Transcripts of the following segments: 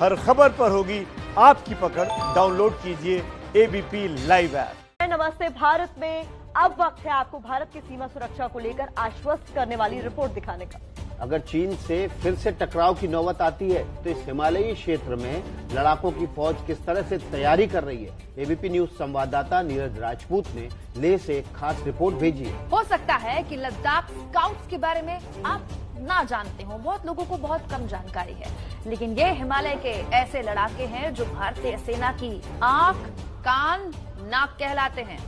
हर खबर पर होगी आपकी पकड़। डाउनलोड कीजिए एबीपी लाइव ऐप। नमस्ते भारत में अब वक्त है आपको भारत की सीमा सुरक्षा को लेकर आश्वस्त करने वाली रिपोर्ट दिखाने का। अगर चीन से फिर से टकराव की नौबत आती है तो इस हिमालयी क्षेत्र में लड़ाकों की फौज किस तरह से तैयारी कर रही है, एबीपी न्यूज संवाददाता नीरज राजपूत ने लेह से एक खास रिपोर्ट भेजी है। हो सकता है कि लद्दाख स्काउट्स के बारे में आप ना जानते हो, बहुत लोगों को बहुत कम जानकारी है, लेकिन ये हिमालय के ऐसे लड़ाके हैं जो भारतीय सेना की आंख, कान, नाक कहलाते हैं।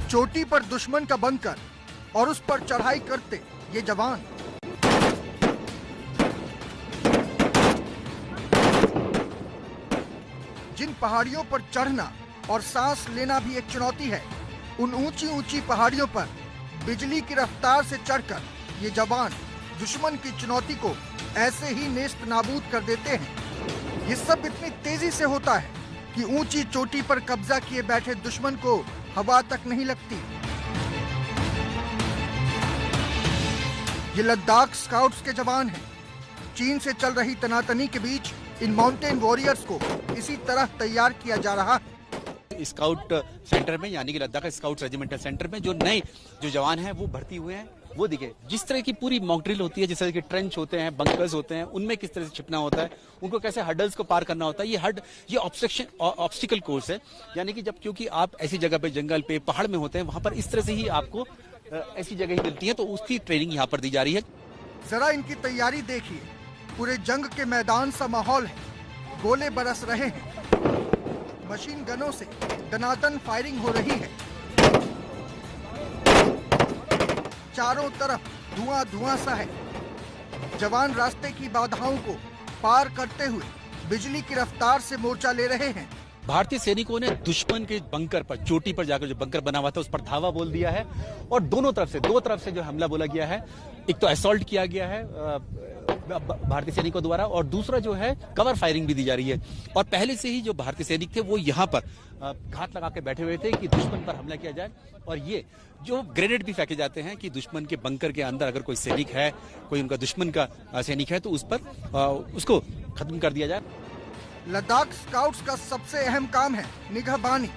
चोटी पर दुश्मन का बंकर और उस पर चढ़ाई करते ये जवान। जिन पहाड़ियों पर चढ़ना और सांस लेना भी एक चुनौती है, उन ऊंची ऊंची पहाड़ियों पर बिजली की रफ्तार से चढ़कर ये जवान दुश्मन की चुनौती को ऐसे ही नेस्त नाबूद कर देते हैं। ये सब इतनी तेजी से होता है कि ऊंची चोटी पर कब्जा किए बैठे दुश्मन को हवा तक नहीं लगती। ये लद्दाख स्काउट्स के जवान हैं। चीन से चल रही तनातनी के बीच इन माउंटेन वॉरियर्स को इसी तरह तैयार किया जा रहा है। स्काउट सेंटर में, यानी कि लद्दाख स्काउट रेजिमेंटल सेंटर में जो नए जवान हैं वो भर्ती हुए हैं, वो दिखे। जिस तरह की पूरी मॉक ड्रिल होती है, जिस तरह के ट्रेंच होते हैं, बंकर्स होते हैं, उनमें किस तरह से छिपना होता है, उनको कैसे हर्डल्स को पार करना होता है, ये ऑब्स्टिकल कोर्स है। यानी कि जब क्योंकि आप ऐसी जगह पे, जंगल पे, पहाड़ में होते हैं, वहां पर इस तरह से ही आपको ऐसी जगह ही मिलती है, तो उसकी ट्रेनिंग यहाँ पर दी जा रही है। जरा इनकी तैयारी देखिए, पूरे जंग के मैदान सा माहौल है, गोले बरस रहे हैं, मशीन गनों से दनादन फायरिंग हो रही है, चारों तरफ धुआं धुआं सा है। जवान रास्ते की बाधाओं को पार करते हुए बिजली की रफ्तार से मोर्चा ले रहे हैं। भारतीय सैनिकों ने दुश्मन के बंकर पर, चोटी पर जाकर जो बंकर बना हुआ था उस पर धावा बोल दिया है, और दो तरफ से जो हमला बोला गया है। एक तो असॉल्ट किया गया है भारतीय सैनिकों द्वारा, और दूसरा जो है कवर फायरिंग भी दी जा रही है। और पहले से ही जो भारतीय सैनिक थे वो यहाँ पर घात लगा के बैठे हुए थे कि दुश्मन पर हमला किया जाए, और ये जो ग्रेनेड भी फेंके जाते हैं कि दुश्मन के बंकर के अंदर अगर कोई सैनिक है, कोई उनका दुश्मन का सैनिक है, तो उस पर उसको खत्म कर दिया जाए। लद्दाख स्काउट्स का सबसे अहम काम है निगहबानी।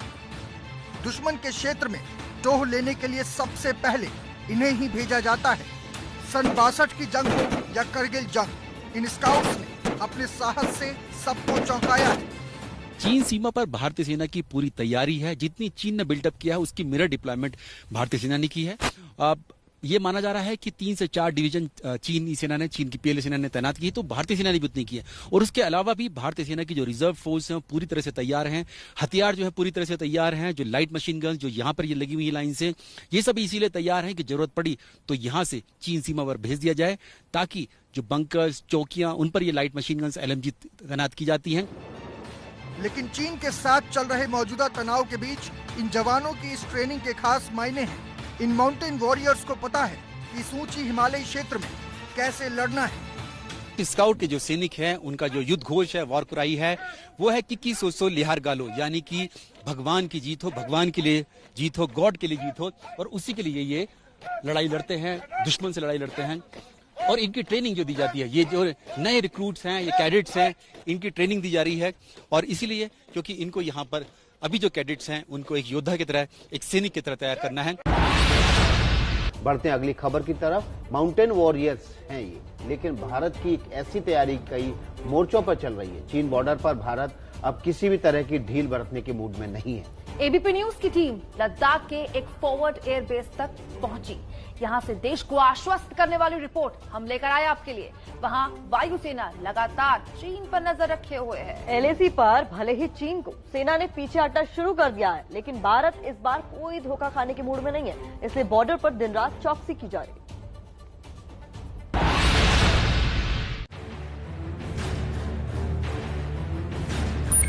दुश्मन के क्षेत्र में टोह लेने के लिए सबसे पहले इन्हें ही भेजा जाता है। सन 62 की जंग हो या करगिल जंग, इन स्काउट्स ने अपने साहस से सबको चौंकाया है। चीन सीमा पर भारतीय सेना की पूरी तैयारी है। जितनी चीन ने बिल्डअप किया है उसकी मिरर डिप्लॉयमेंट भारतीय सेना ने की है। अब ये माना जा रहा है कि 3 से 4 डिवीजन चीनी सेना ने, चीन की पीएलए सेना ने तैनात की है, तो भारतीय सेना ने भी उतनी की है। और उसके अलावा भी भारतीय सेना की जो रिजर्व फोर्स है वो पूरी तरह से तैयार हैं। हथियार जो है पूरी तरह से तैयार हैं। जो लाइट मशीन गन जो यहाँ पर ये लगी हुई लाइन से, ये सब इसीलिए तैयार हैं कि जरूरत पड़ी तो यहाँ से चीन सीमा पर भेज दिया जाए, ताकि जो बंकर्स, चौकियां, उन पर ये लाइट मशीन गन LMG तैनात की जाती हैं। लेकिन चीन के साथ चल रहे मौजूदा तनाव के बीच इन जवानों की इस ट्रेनिंग के खास मायने हैं। इन माउंटेन वॉरियर्स को पता है कि इस ऊंची हिमालयी क्षेत्र में कैसे लड़ना है। स्काउट के जो सैनिक हैं उनका जो युद्ध घोष है, वॉर क्राई है, वो है कि सो लिहार गालो, यानी कि भगवान की जीत हो, भगवान के लिए जीत हो, गॉड के लिए जीत हो, और उसी के लिए ये लड़ाई लड़ते हैं, दुश्मन से लड़ाई लड़ते हैं। और इनकी ट्रेनिंग जो दी जाती है, ये जो नए रिक्रूट्स हैं, ये कैडेट्स हैं, इनकी ट्रेनिंग दी जा रही है। और इसीलिए क्योंकि इनको यहाँ पर अभी जो कैडेट्स हैं उनको एक योद्धा की तरह, एक सैनिक की तरह तैयार करना है। बढ़ते हैं अगली खबर की तरफ। माउंटेन वॉरियर्स हैं ये, लेकिन भारत की एक ऐसी तैयारी कई मोर्चों पर चल रही है। चीन बॉर्डर पर भारत अब किसी भी तरह की ढील बरतने के मूड में नहीं है। एबीपी न्यूज की टीम लद्दाख के एक फॉरवर्ड एयरबेस तक पहुंची। यहां से देश को आश्वस्त करने वाली रिपोर्ट हम लेकर आए आपके लिए। वहां वायुसेना लगातार चीन पर नजर रखे हुए है। LAC पर भले ही चीन को सेना ने पीछे हटना शुरू कर दिया है, लेकिन भारत इस बार कोई धोखा खाने के मूड में नहीं है, इसलिए बॉर्डर पर दिन रात चौकसी की जा रही है।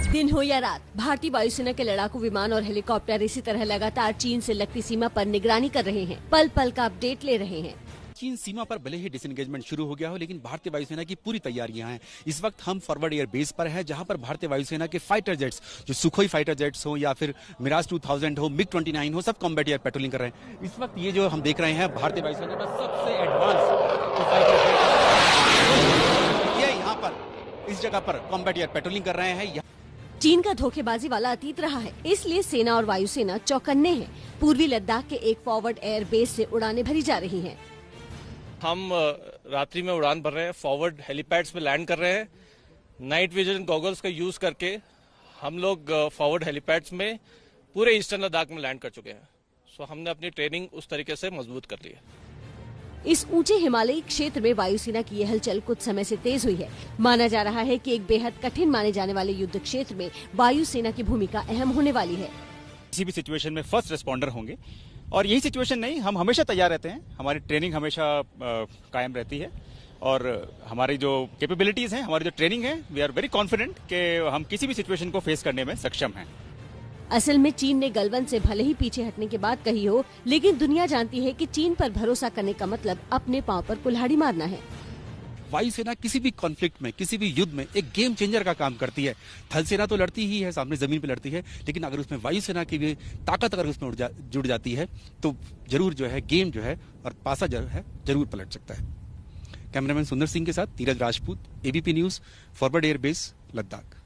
दिन हो या रात, भारतीय वायुसेना के लड़ाकू विमान और हेलीकॉप्टर इसी तरह लगातार चीन से लगती सीमा पर निगरानी कर रहे हैं, पल पल का अपडेट ले रहे हैं। चीन सीमा पर भले ही डिसएंगेजमेंट शुरू हो गया हो, लेकिन भारतीय वायुसेना की पूरी तैयारियां हैं। इस वक्त हम फॉरवर्ड एयर बेस पर हैं, जहां पर भारतीय वायुसेना के फाइटर जेट्स, जो सुखोई फाइटर जेट्स हो या फिर मिराज 2000 हो, मिग 29 हो, सब कॉम्बैट एयर पेट्रोलिंग कर रहे हैं। इस वक्त ये जो हम देख रहे हैं भारतीय वायुसेना का सबसे एडवांस फाइटर जेट, ये यहाँ पर इस जगह पर कॉम्बैट एयर पेट्रोलिंग कर रहे हैं। चीन का धोखेबाजी वाला अतीत रहा है, इसलिए सेना और वायुसेना चौकन्ने हैं। पूर्वी लद्दाख के एक फॉरवर्ड एयर बेस से उड़ानें भरी जा रही हैं। हम रात्रि में उड़ान भर रहे हैं, फॉरवर्ड हेलीपैड्स पे लैंड कर रहे हैं। नाइट विजन गॉगल्स का यूज करके हम लोग फॉरवर्ड हेलीपैड्स में पूरे ईस्टर्न लद्दाख में लैंड कर चुके हैं। सो हमने अपनी ट्रेनिंग उस तरीके से मजबूत कर ली है। इस ऊंचे हिमालयी क्षेत्र में वायुसेना की यह हलचल कुछ समय से तेज हुई है। माना जा रहा है कि एक बेहद कठिन माने जाने वाले युद्ध क्षेत्र में वायुसेना की भूमिका अहम होने वाली है। किसी भी सिचुएशन में फर्स्ट रिस्पॉन्डर होंगे, और यही सिचुएशन नहीं, हम हमेशा तैयार रहते हैं। हमारी ट्रेनिंग हमेशा कायम रहती है, और हमारी जो कैपेबिलिटीज हैं, हमारी जो ट्रेनिंग है, वी आर वेरी कॉन्फिडेंट कि हम किसी भी सिचुएशन को फेस करने में सक्षम हैं। असल में चीन ने गलवान से भले ही पीछे हटने की बात कही हो, लेकिन दुनिया जानती है कि चीन पर भरोसा करने का मतलब अपने पांव पर कुल्हाड़ी मारना है। वायुसेना किसी भी कॉन्फ्लिक्ट में, किसी भी युद्ध में एक गेम चेंजर का काम करती है। थल सेना तो लड़ती ही है, सामने जमीन पे लड़ती है, लेकिन अगर उसमें वायुसेना की भी ताकत अगर उसमें जुड़ जाती है तो जरूर जो है गेम जो है और पासा जो है जरूर पलट सकता है। कैमरामैन सुंदर सिंह के साथ Dheeraj Rajput, ABP news, forward air base, Ladakh.